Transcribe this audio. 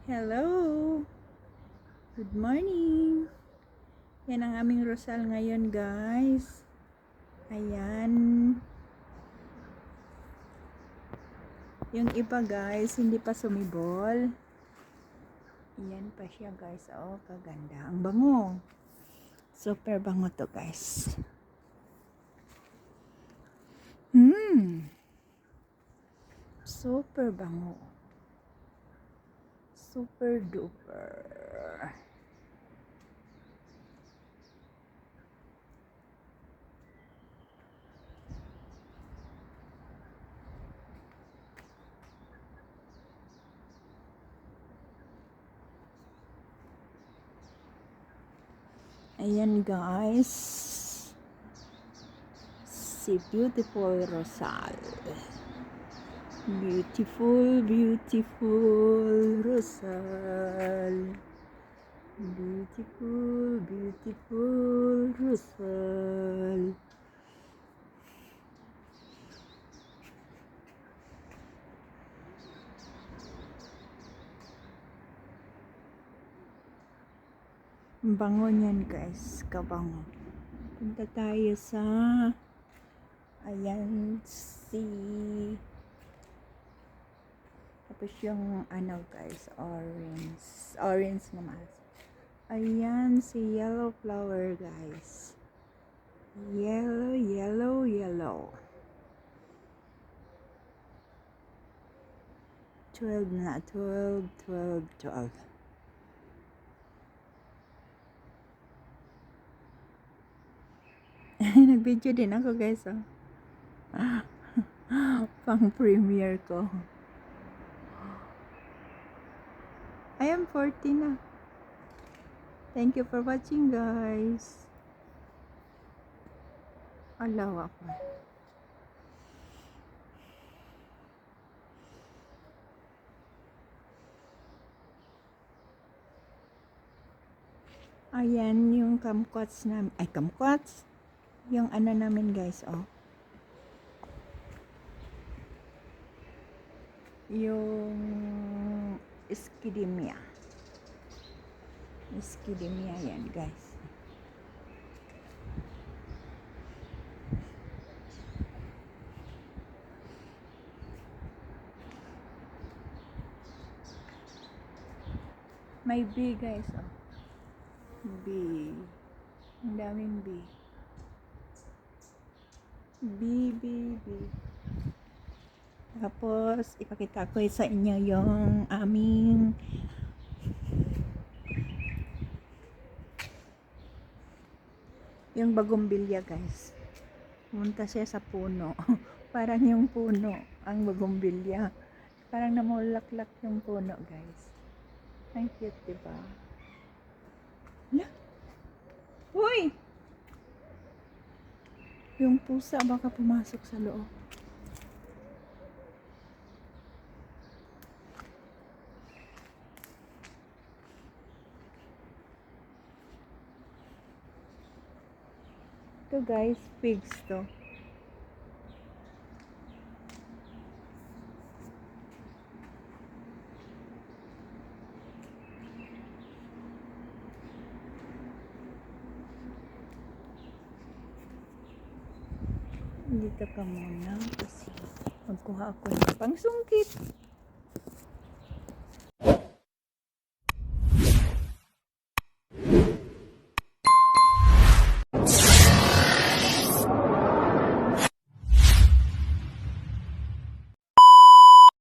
Hello! Good morning! Yan ang aming rosal ngayon, guys. Ayan. Yung iba, guys, hindi pa sumibol. Ayan pa siya, guys. Oh, kaganda. Ang bango. Super bango to, guys. Super bango. Super duper. Ayan, guys. Si beautiful rosal. Beautiful, beautiful rosal. Beautiful, beautiful rosal. Ang bango niyan, guys. Kabango. Punta tayo sa ayan tapos yung ano, guys, orange naman. Ayan si yellow flower, guys. Yellow, yellow, yellow. 12 na. 12, 12, 12. Nag-video din ako, guys, oh. Pang premiere ko. I am 40 na. Thank you for watching, guys. Allahu Akbar. Ayan yung kumquats namin. Ay, kumquats. Yung ano namin, guys, oh. Yung Skidimia. Skidimia yan, guys. May bee, guys, oh. Bee. Ang daming bee. Bee. Tapos, ipakita ko sa inyo yung aming yung bagumbilya, guys. Pumunta siya sa puno. Parang yung puno ang bagumbilya. Parang namulaklak yung puno, guys. Ang cute, diba? Uy! Yung pusa baka pumasok sa loob. Ito, guys, pigs to. Dito ka muna kasi magkuha ako ng pangsungkit.